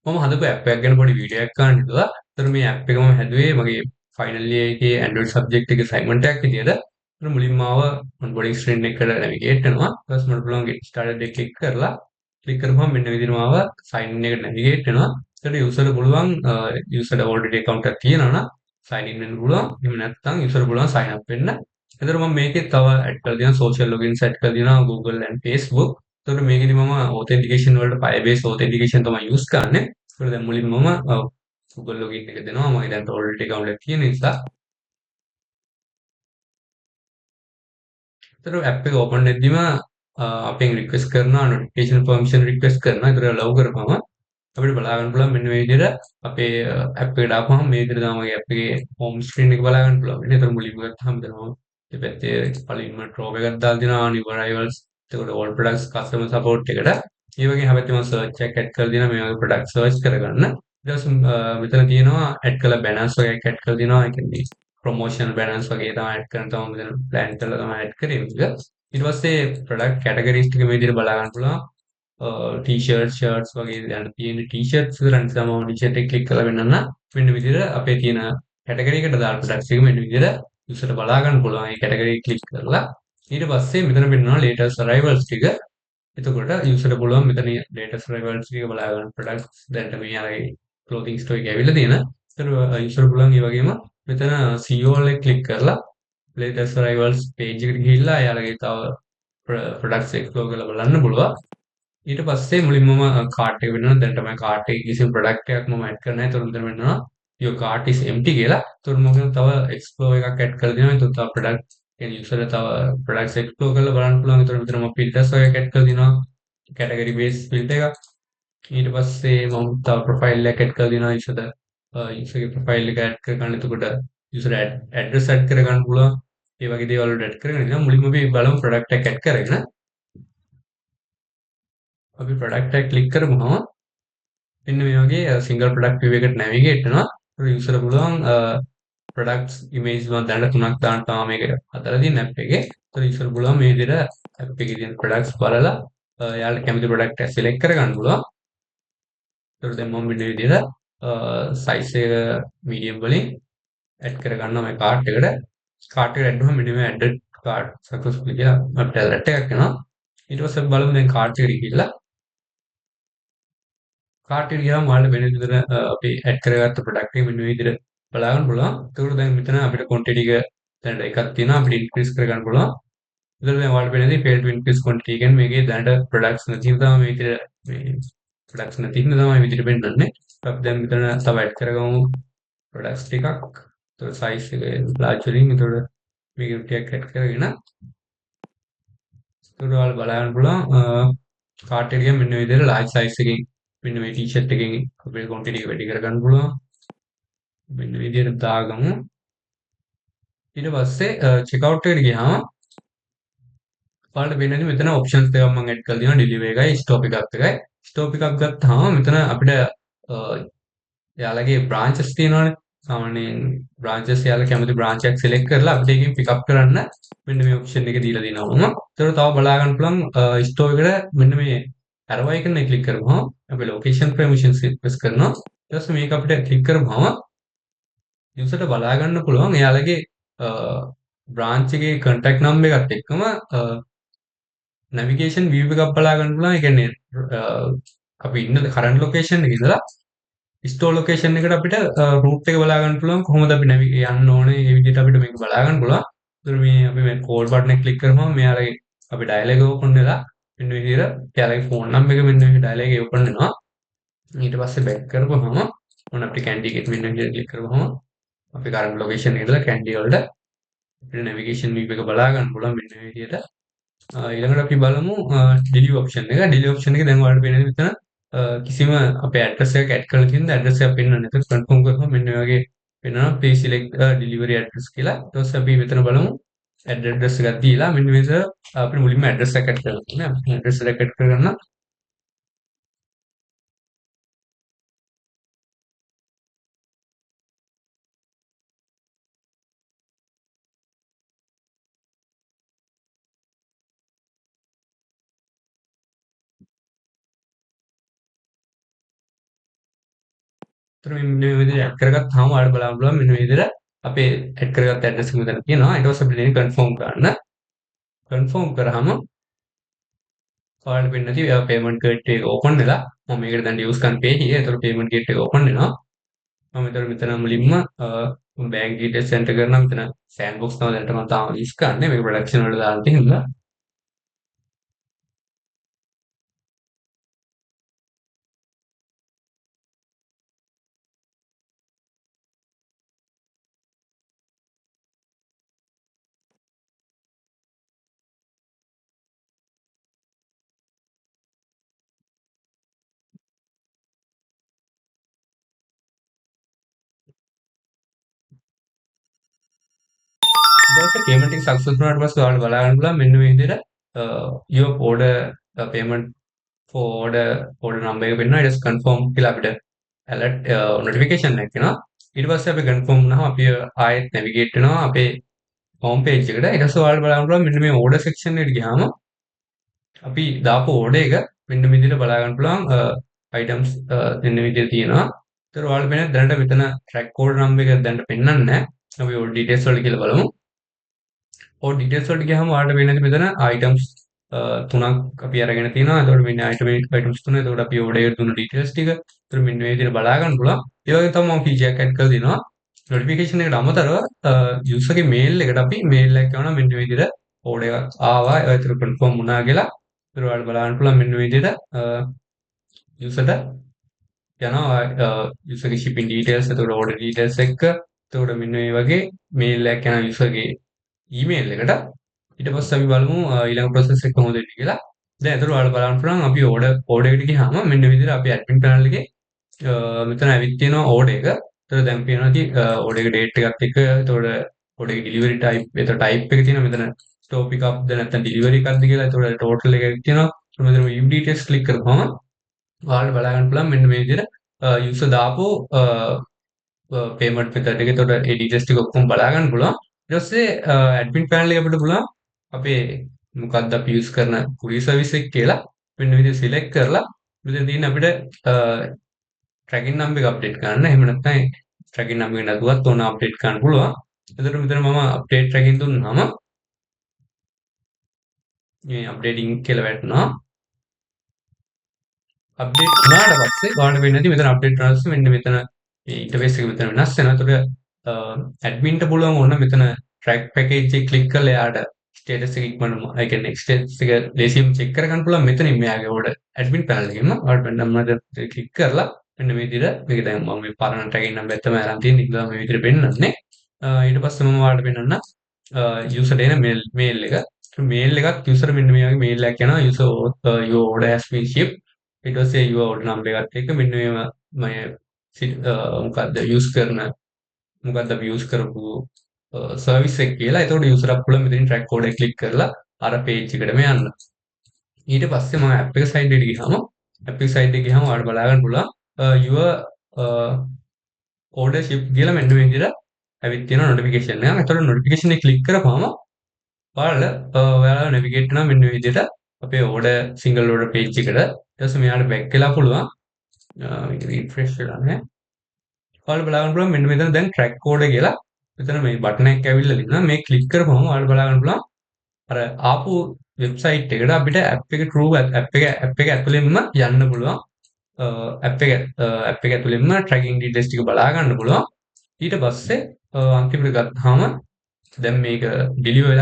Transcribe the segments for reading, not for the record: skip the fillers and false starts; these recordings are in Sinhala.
මම හදපු ඇප් එකක් ගැන පොඩි වීඩියෝ එකක් කරන්න හිතුවා. ඒතර මේ ඇප් එක මම හැදුවේ මගේ ෆයිනල් ඉයර් එකේ Android සබ්ජෙක්ට් එකේ අසයින්මන්ට් එකක් විදියට. ඒතර මුලින්ම ආව ඔන්බෝඩින් ස්ක්‍රීන් එකකට නැවිගේට් වෙනවා. ඊට පස්සේ මට පුළුවන් get started එක ක්ලික් කරලා ක්ලික් කරපුවම මෙන්න විදිහටම ආව sign in එකට නැවිගේට් වෙනවා. ඒතර යූසර්ට පුළුවන් යූසර්ට already account එකක් තියෙනවා නම් sign in වෙන්න පුළුවන්. එහෙම නැත්නම් යූසර්ට පුළුවන් sign up වෙන්න. එතකොට මම මේකේ තව ඇඩ් කරලා තියෙනවා social logins ඇඩ් කරලා තියෙනවා Google and Facebook. එතකොට මේකෙදි මම authentication වලට Firebase authentication තමයි use කරන්නේ. ඒතකොට දැන් මුලින්ම මම Google login එක දෙනවා. මම දැන් already account එක තියෙන නිසා. එතකොට app එක open වෙද්දිම අපෙන් request කරනවා notification permission request කරනවා. ඒතර allow කරපුවම අපිට බලා ගන්න පුළුවන් මෙන්න මේ විදිහට අපේ app එකට ආපුවම මේ විදිහට තමයි මගේ app එකේ home screen එක බලා ගන්න පුළුවන්. ඒතර මුලින්ම ගත්තාම දෙනවා දෙපැත්තේ පළවෙනිම drop එකක් දාලා දෙනවා new arrivals. එතකොට all products customer support එකට. ඒ වගේ හැබැයි මම search එකක් add කරලා දෙනවා මේ වගේ product search කරගන්න. ඊට පස්සේ මෙතන තියෙනවා add කළ banners වගේ add කරලා දෙනවා. ඒ කියන්නේ promotion banners වගේ තමයි add කරන්න තමයි මෙතන plan කරලා තමයි add කරේ මේක. ඊට පස්සේ product categories ටික මේ විදිහට බලා ගන්න පුළුවන්. ටී-ෂර්ට් ෂර්ට්ස් වගේ දැන් තියෙන ටී-ෂර්ට්ස් විතරක් නිසා මම ටී-ෂර්ට් එක ක්ලික් කරලා වෙන්නන්න මෙන්න විදිහට අපේ තියෙන කැටගරි එකට දාලා ප්‍රොඩක්ට්ස් එක මෙන්න විදිහට යුසර්ට බලා ගන්න පුළුවන්. ඒ කැටගරි එක ක්ලික් කරලා ඊට පස්සේ මෙතන පෙන්නනවා latest arrivals ටික. එතකොට යුසර්ට පුළුවන් මෙතන latest arrivals ටික බලා ගන්න ප්‍රොඩක්ට්ස් දැන්ට මේ අරගේ clothing store එකේ ඇවිල්ලා තියෙන. ඒතර යුසර්ට පුළුවන් ඒ වගේම මෙතන CEO එක ක්ලික් කරලා latest arrivals page එකට ගිහිල්ලා එයාලගේ තව ප්‍රොඩක්ට්ස් එක්ස්ප්ලෝර් කරලා බලන්න පුළුවන්. ඊට පස්සේ මුලින්ම මම කාර්ට් එක වෙනවා. දැන් තමයි කාර්ට් එකේ කිසිම ප්‍රොඩක්ට් එකක් මම ඇඩ් කරන්නේ නැහැ. ඒතකොට මෙතන වෙනවා your cart is empty කියලා. ඒතකොට මම තව එක්ස්ප්ලෝර් එකක් ඇඩ් කරලා දෙනවා. ඒතකොට තව ප්‍රොඩක්ට් කියන්නේ යුසර් තව ප්‍රොඩක්ට්ස් එක්ස්ප්ලෝර් කරලා බලන්න පුළුවන්. ඒතකොට මෙතන මම ෆිල්ටර්ස් වගේ ඇඩ් කරලා දෙනවා. කැටගරි බේස් ෆිල්ටර් එකක්. ඊට පස්සේ මම තව ප්‍රොෆයිල් එකක් ඇඩ් කරලා දෙනවා යුසර්ට. යුසර්ගේ ප්‍රොෆයිල් එක ඇඩ් කර ගන්න. එතකොට යුසර් ඇඩ්‍රස් ඇඩ් කර ගන්න පුළුවන්. ඒ වගේ දේවල් වලට ඇඩ් කරගෙන ඉතින් මුලින්ම අපි බලමු ප්‍රොඩක්ට් එකක් ඇඩ් කරගෙන අපි ප්‍රොඩක්ට් එක ක්ලික් කරමුම මෙන්න මේ වගේ සිංගල් ප්‍රොඩක්ට් view එකට නැවිගේට් වෙනවා. ඒතකොට යූසර්ට පුළුවන් ප්‍රොඩක්ට්ස් ඉමේජ් මම දැනට 3ක් දාන්න තමයි මේක හදලා තියෙන ඇප් එකේ. ඒතකොට යූසර්ට පුළුවන් මේ විදිහට ඇප් එකේ තියෙන ප්‍රොඩක්ට්ස් බලලා එයාලට කැමති ප්‍රොඩක්ට් එක සිලෙක්ට් කරගන්න පුළුවන්. ඒතකොට දැන් මම මේ විදිහට සයිස් එක මීඩියම් වලින් ඇඩ් කරගන්නවා මේ කාර්ට් එකට. කාර්ට් එකට ඇඩ් වුණාම මෙන්න මේ ඇඩඩ් කාර්ට් සක්සස්ෆුලි කියලා අපිට ඇලර්ට් එකක් එනවා. ඊට පස්සේ බලමු දැන් කාර්ට් එකට ගිහිල්ලා කාර්ට් එකට ගියාම ඔයාලට වෙන විදිහට අපි ඇඩ් කරගත්ත ප්‍රොඩක්ට් එක මෙන්න මේ විදිහට බලා ගන්න පුළුවන්. ඒකට දැන් මෙතන අපිට quantity එක දැනට එකක් තියෙනවා අපිට ඉන්ක්‍රීස් කරගන්න පුළුවන්. ඒතර දැන් ඔයාලට වෙනදී fail to increase quantity කියන්නේ මේකේ දැනට ප්‍රොඩක්ට්ස් නැති හින්දා තමයි මේ විදිහට මේ ප්‍රොඩක්ට්ස් නැති හින්දා තමයි මේ විදිහට පෙන්නන්නේ. අපි දැන් මෙතන තව ඇඩ් කරගමු ප්‍රොඩක්ට්ස් ටිකක්. ඒතර size එක large වලින් ඒතර මේක ටිකක් ඇඩ් කරගෙන ඒතර ඔයාලට බලා ගන්න පුළුවන් කාර්ට් එකට ගියාම මෙන්න මේ විදිහට large size එකකින් මෙන්න මේ ටී-ෂර්ට් එකකින් අපේ quantity එක වැඩි කරගන්න පුළුවන්. මෙන්න විදිහට දාගමු. ඊට පස්සේ checkout එකට ගියාම ඔයාලට පේන්නේ මෙතන options දෙකක් මම add කරලා තියෙනවා delivery එකයි store pick up එකයි. store pick up ගත්තාම මෙතන අපිට එයාලගේ branches තියෙනවානේ. සාමාන්‍යයෙන් branches එයාලා කැමති branch එකක් select කරලා අපිට ඒකෙන් pick up කරන්න මෙන්න මේ option එක දීලා තියෙනවා මම. ඒතකොට තව බලා ගන්න පුළුවන් store එකට මෙන්න මේ arrow icon එක click කරපුවම අපේ location permissions press කරනවා. ඊට පස්සේ මේක අපිට click කරපුවම යුසර්ට බලා ගන්න පුළුවන් එයාලගේ බ්‍රාන්ච් එකේ contact number එකත් එක්කම navigation view එකක් බලා ගන්න පුළුවන්. ඒ කියන්නේ අපි ඉන්න current location එකේ ඉඳලා store location එකට අපිට route එක බලා ගන්න පුළුවන්. කොහොමද අපි යන්න ඕනේ ඒ විදිහට අපිට මේක බලා ගන්න පුළුවන්. ඒතර මේ අපි මේ call button එක click කරපුවම මෙයාලගේ අපි dial එක open වෙලා මෙන්න විදිහට එයාලගේ phone number එක මෙන්න මේ dial එකේ open වෙනවා. ඊට පස්සේ back කරපුවම මොන අපිට candy එකේ මෙන්න විදිහට click කරපුවම අපි current location එක ඉඳලා candy වලට අපිට navigation view එක බලා ගන්න පුළුවන් මෙන්න මේ විදිහට. ඊළඟට අපි බලමු delete option එක. delete option එක දැන් ඔයාලට පේන්නේ මෙතන කිසිම අපේ address එකක් add කරලා තියෙනද address එකක් පෙන්වන්නේ නැහැ. ඒක confirm කරපුවම මෙන්න මේ වගේ පෙන්වනවා please select delivery address කියලා. ඊට පස්සේ අපි මෙතන බලමු add address එකක් දීලා මෙන්න මේක අපිට මුලින්ම address එකක් add කරලා තියෙනවා. අපි address එකක් add කරගන්න එතකොට මෙන්න මේ විදිහට ඇඩ් කරගත්තාම ඔයාලට බලන්න පුළුවන් මෙන්න මේ විදිහට අපේ ඇඩ් කරගත්ත ඇඩ්‍රස් එක මෙතන තියෙනවා. ඊට පස්සේ අපිට කන්ෆර්ම් කරන්න. කන්ෆර්ම් කරාම ඔයාලට පේන්නේ නැති පේමන්ට් ගේට්වේ එක ඕපන් වෙලා මම මේකට දැන් යූස් කරන පේජ් එකේ එතකොට පේමන්ට් ගේට්වේ එක ඕපන් වෙනවා. මම මෙතන මුලින්ම බැංක් ඩීටේල්ස් එන්ටර් කරනවා. මෙතන සෑන්ඩ් බොක්ස් තමයි දැනට මම තාම යූස් කරන්නේ. මේක ප්‍රොඩක්ෂන් වලට දාන්න තියෙනවා. ඊට පස්සේ පේමන්ට් එක සක්සස් වුණාට පස්සේ ඔයාලට බලා ගන්න පුළුවන් මෙන්න මේ විදිහට your order payment for order number එක පෙන්නනවා. ඊට පස්සේ confirm කියලා අපිට alert notification එකක් එනවා. ඊට පස්සේ අපි confirm වුණාම අපි ආයෙත් navigate වෙනවා අපේ home page එකට. ඊට පස්සේ ඔයාලට බලන්න පුළුවන් මෙන්න මේ order section එකට ගියාම අපි දාපු order එක මෙන්න මේ විදිහට බලා ගන්න පුළුවන් items මෙන්න මේ විදිහට තියෙනවා. ඒතර ඔයාලට පේන්නේ දැනට මෙතන track order number එක දැනට පෙන්වන්නේ නැහැ. අපි order details වලට කියලා බලමු. ඔය ඩීටේල්ස් වලට ගියාම ඔයාලට වෙන්නේ මෙතන අයිටම්ස් තුනක් අපි අරගෙන තියෙනවා. එතකොට මෙන්න අයිටම්ස් තුන. එතකොට අපි ඕඩර් එකට දුන්න ඩීටේල්ස් ටික. එතකොට මෙන්න මේ විදිහට බලා ගන්න පුළුවන්. ඒ වගේ තමයි මම ෆීචර් එකක් ඇඩ් කරලා දෙනවා. නොටිෆිකේෂන් එකට අමතරව යූසර්ගේ මේල් එකට අපි මේල් එකක් යවනවා මෙන්න මේ විදිහට ඕඩර් එකක් ආවා. ඒතර කන්ෆර්ම් වුණා කියලා. එතකොට ඔයාලට බලන්න පුළුවන් මෙන්න මේ විදිහට යූසර්ට යනවා යූසර්ගේ shipping details එතකොට order details එක්ක. එතකොට මෙන්න මේ වගේ මේල් එකක් යනවා යූසර්ගේ ඊමේල් එකට. ඊට පස්සේ අපි බලමු ඊළඟ process එක කොහොමද වෙන්නේ කියලා. දැන් එතකොට ඔයාලා බලන්න පුළුවන් අපි order එකට ගියාම මෙන්න විදිහට අපි admin panel එකේ මෙතන ඇවිත් තියෙනවා order එක. එතකොට දැන් පේනවා ඉතින් order එක date එකත් එක්ක එතකොට order එකේ delivery type එතකොට type එක තියෙනවා මෙතන store pick up ද නැත්නම් delivery එකක්ද කියලා. එතකොට total එක තියෙනවා. මෙතන view details click කරපුවම ඔයාලට බලා ගන්න පුළුවන් මෙන්න මේ විදිහට user දාපු පේමන්ට් මෙතඩ් එක. එතකොට ඒ ඩීටේල්ස් ටික ඔක්කොම බලා ගන්න පුළුවන්. ඊට පස්සේ ඇඩ්මින් පැනල් එක අපිට පුළුවන් අපේ මොකක්ද අපි යූස් කරන courier service එක කියලා මෙන්න විදිහට සිලෙක්ට් කරලා මෙතන තියෙන අපිට tracking number එක අප්ඩේට් කරන්න. එහෙම නැත්නම් tracking number එක නැතුවත් ඕන අප්ඩේට් කරන්න පුළුවන්. එතකොට මෙතන මම අප්ඩේට් tracking දුන්නාම මේ අප්ඩේටිං කියලා වැටෙනවා. අප්ඩේට් වුණාට පස්සේ ඔයාලට වෙන්නේ නැති මෙතන අප්ඩේට් වුණාට පස්සේ මෙන්න මෙතන මේ ඉන්ටර්ෆේස් එක මෙතන වෙනස් වෙනවා. එතකොට ඇඩ්මින්ට පුළුවන් ඕන මෙතන ට්‍රැක් පැකේජ් එක ක්ලික් කරලා එයාට ස්ටේටස් එක ඉක්මනටම ඒ කියන්නේ ස්ටේටස් එක ලේසියෙන් චෙක් කරගන්න පුළුවන් මෙතනින් මෙයාගේ ඕඩර් ඇඩ්මින් පැනල් එකෙන්ම ඔයාලට වෙන නම් ක්ලික් කරලා මෙන්න මේ විදිහට මේක දැන් මම මේ පරණ ටැගින් නම්බර් තමයි අරන් තියෙන්නේ. ඒක මේ විදිහට පෙන්නන්නේ. ඊට පස්සේ මම ඔයාලට පෙන්නන්න යූසර් එන මේල් එක. මේල් එකත් යූසර් මෙන්න මේ වගේ මේල් එකක් යනවා. User your order has been shipped. ඊට පස්සේ your order number එකත් එක්ක මෙන්න මේ මොකක්ද යූස් කරන මොකක්ද අපි යූස් කරපු සර්විස් එක කියලා. එතකොට යූසර් අප් වල මෙතනින් ට්‍රැක් කෝඩ් එක ක්ලික් කරලා අර පේජ් එකටම යන්න. ඊට පස්සේ මම ඇප් එක සයිඩ් එකට ගියාම ඇප් එක සයිඩ් එකට ගියාම ඔයාලට බලා ගන්න පුළුවන් your order ship කියලා මෙන්න මේ විදිහට ඇවිත් තියෙන නොටිෆිකේෂන් එක. එතකොට නොටිෆිකේෂන් එක ක්ලික් කරපුවම ඔයාලා නැවිගේට් වෙනවා මෙන්න මේ විදිහට අපේ order single order page එකට. ඊට පස්සේ මෙයාට බැක් වෙලා පුළුවන් මේක රිෆ්‍රෙෂ් වෙලා නැහැ. ඔයාලා බලා ගන්න පුළුවන් මෙන්න මෙතන දැන් track code කියලා මෙතන මේ බටන් එකක් ඇවිල්ලා තියෙනවා. මේ ක්ලික් කරපුවම ඔයාලා බලා ගන්න පුළුවන් අර ආපු වෙබ්සයිට් එකට අපිට app එක true app එක ඇතුළෙන්ම යන්න පුළුවන්. app එක ඇතුළෙන්ම tracking details ටික බලා ගන්න පුළුවන්. ඊට පස්සේ අන්තිමට ගත්තාම දැන් මේක ඩිලිවර්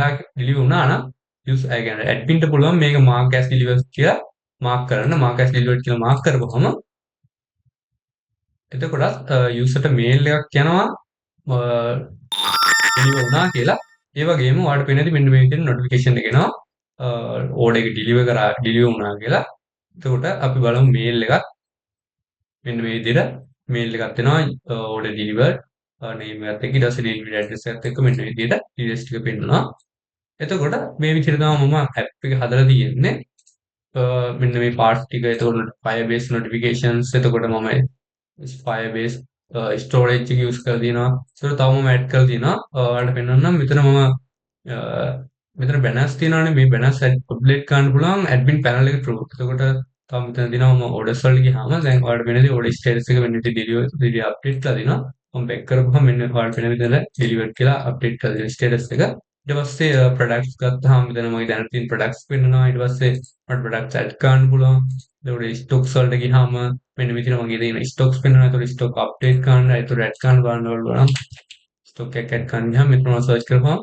වුණා නම් ඒ කියන්නේ ඇඩ්මින්ට පුළුවන් මේක mark as delivered කියලා මාක් කරන්න. mark as delivered කියලා මාක් කරපුවම එතකොටත් යූසර්ට මේල් එකක් යනවා ඩිලිවර් වුණා කියලා. ඒ වගේම ඔයාලට පේන්නේ නැති මෙන්න මේ විදිහට නොටිෆිකේෂන් එක එනවා ඕඩර් එක ඩිලිවර් වුණා කියලා. එතකොට අපි බලමු මේල් එකත් මෙන්න මේ විදිහට මේල් එකක් එනවා ඕඩර් ඩිලිවර්ඩ් name එකත් එක්ක ඊට පස්සේ delivery address එකත් එක්ක මෙන්න මේ විදිහට details ටික පෙන්නනවා. එතකොට මේ විදිහට තමයි මම app එක හදලා තියෙන්නේ. මෙන්න මේ parts ටික එතකොට Firebase notifications එතකොට මම Firebase storage එක use කරලා තියෙනවා. ඒක තව මම add කරලා තියෙනවා. ඔයාලට පෙන්වන්නම් මෙතන මම මෙතන banners තියෙනවානේ මේ banners update කරන්න පුළුවන් admin panel එක through. එතකොට තව මෙතන දෙනවා මම ඕඩර්ස් වලට ගියාම දැන් ඔයාලට වෙනදී ඕඩර් ස්ටේටස් එක වෙන විදිහට ඩෙලිවරි අප්ඩේට් කරලා දෙනවා. මම බැක් කරපුවම මෙන්න ඔයාලට වෙන විදිහට ඩෙලිවර්ඩ් කියලා අප්ඩේට් කරලා දෙනවා ස්ටේටස් එක. ඊට පස්සේ ප්‍රොඩක්ට්ස් ගත්තාම මෙතන මගේ දැනට තියෙන ප්‍රොඩක්ට්ස් පෙන්නනවා. ඊට පස්සේ මට ප්‍රොඩක්ට්ස් ඇඩ් කරන්න පුළුවන්. එතකොට ස්ටොක්ස් වලට ගියාම මෙන්න මෙතන මගේ තියෙන ස්ටොක්ස් පෙන්නනවා. එතකොට ස්ටොක් අප්ඩේට් කරන්න, එතකොට ඇඩ් කරන්න බලන්න ස්ටොක් එක ඇඩ් කරන්න ගියාම මෙතන මම සර්ච් කරපුවම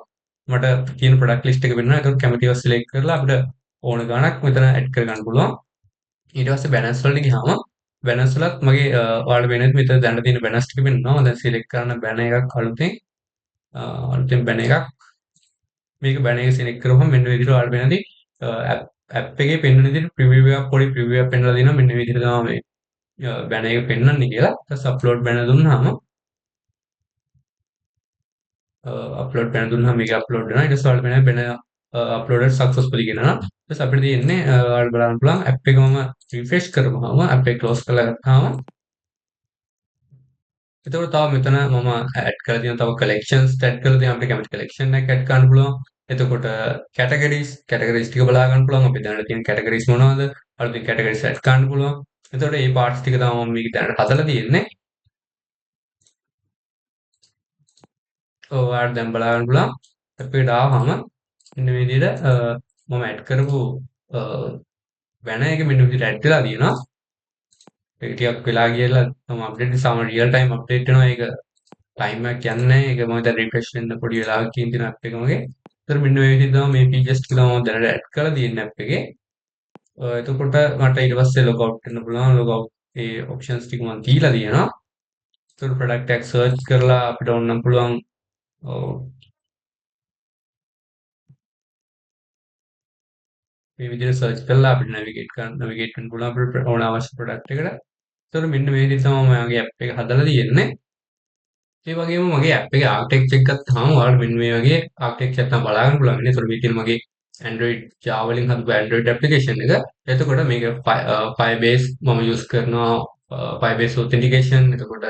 මට තියෙන ප්‍රොඩක්ට් ලිස්ට් එක වෙනවා. ඒක කැමති ඒවා සිලෙක්ට් කරලා අපිට ඕන ගාණක් මෙතන ඇඩ් කරගන්න පුළුවන්. ඊට පස්සේ බැලන්ස් වලට ගියාම බැලන්ස් වලත් මගේ ඔයාලට වෙනත් මෙතන දැන් තියෙන බැලන්ස් ටික වෙනවා. මම දැන් සිලෙක්ට් කරන බැන එකක් අලුතෙන් බැන එකක් මේක බැන එක සිලෙක්ට් කරපුවම මෙන්න විදිහට ඔයාලට වෙනදී ඇප් එකේ පෙන්වන විදිහට ප්‍රිවිව් එකක් පොඩි ප්‍රිවිව් එකක් පෙන්වලා දෙනවා. මෙන්න විදිහට තමයි මේ බැන එක පෙන්වන්නේ කියලා. ඊට පස්සේ අප්ලෝඩ් බැන දුන්නාම අප්ලෝඩ් බැන දුන්නාම මේක අප්ලෝඩ් වෙනවා. ඊට පස්සේ ඔයාලට වෙන බැන අප්ලෝඩඩ් සක්සස්ෆුලි කියනවා. ඊට පස්සේ අපිට තියෙන්නේ ඔයාලට බලන්න පුළුවන් ඇප් එක මම රිෆ්‍රෙෂ් කරපුවාම ඇප් එක ක්ලෝස් කරලා ගත්තාම එතකොට තව මෙතන මම ඇඩ් කරලා තියෙන තව කලෙක්ෂන්ස් ඇඩ් කරලා තියෙන අපිට කැමති කලෙක්ෂන් එකක් ඇඩ් කරන්න පුළුවන්. එතකොට කැටගරිස් ටික බලා ගන්න පුළුවන්. අපි දැනට තියෙන කැටගරිස් මොනවද? අලුතින් කැටගරිස් ඇඩ් කරන්න පුළුවන්. එතකොට මේ පාර්ට්ස් ටික තමයි මම මේක දැනට හදලා තියෙන්නේ. ඔයාලට දැන් බලා ගන්න පුළුවන්. අපිට ආවම මෙන්න මේ විදිහට මම ඇඩ් කරපු බැනර් එක මෙන්න විදිහට ඇඩ් වෙලා තියෙනවා. ඒක ටිකක් වෙලා ගියලා මම අප්ඩේට් සාම රියල් ටයිම් අප්ඩේට් වෙනවා. ඒක ටයිම් එකක් යන්නේ නැහැ. ඒක මම දැන් රිෆ්‍රෙෂ් වෙන්න පොඩි වෙලාවකින් තියෙන ඇප් එක මගේ. ඒතර මෙන්න මේ විදිහට තමයි මේ ෆීචර්ස් ටික තමයි මම දැනට ඇඩ් කරලා තියෙන්නේ ඇප් එකේ. එතකොට මට ඊට පස්සේ ලොග් අවුට් වෙන්න පුළුවන්. ලොග් අවුට් ඒ ඔප්ෂන්ස් ටික මම දීලා තියෙනවා. ඒතර ප්‍රොඩක්ට් එක සර්ච් කරලා අපිට ඕනම් පුළුවන් මේ විදිහට සර්ච් කරලා අපිට නැවිගේට් කරන්න පුළුවන් අපිට ඕන අවශ්‍ය ප්‍රොඩක්ට් එකට. ඒතර මෙන්න මේ විදිහට තමයි මගේ ඇප් එක හදලා තියෙන්නේ. ඒ වගේම මගේ ඇප් එකේ ආර්කිටෙක්චර් එක ගත්තාම ඔයාලට මෙන්න මේ වගේ ආර්කිටෙක්චර් එක තමයි බලා ගන්න පුළුවන්. ඒතර මේ තියෙන මගේ Android Java වලින් හදපු Android application එක. එතකොට මේක Firebase මම use කරනවා Firebase authentication. එතකොට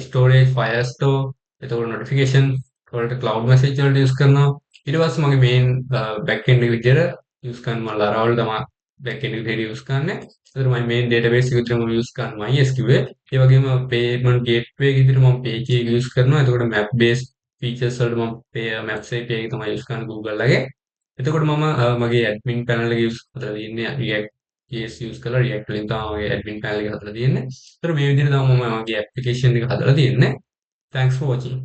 storage Firestore. එතකොට notification වලට cloud message වලට use කරනවා. ඊට පස්සේ මගේ main back end එක විදියට use කරන මම Laravel තමයි back end එක විදියට use කරන්නේ. ඒතර මම main database එක විදියට මම use කරන්නේ MySQL. ඒ වගේම payment gateway එක විදියට මම Payche එක use කරනවා. එතකොට map based features වලට මම Maps API එක තමයි use කරන්නේ Google එකේ. එතකොට මම මගේ admin panel එක use කරලා තියෙන්නේ React JS use කරලා React වලින් තමයි මගේ admin panel එක හදලා තියෙන්නේ. ඒතර මේ විදිහට තමයි මම මගේ application එක හදලා තියෙන්නේ. Thanks for watching.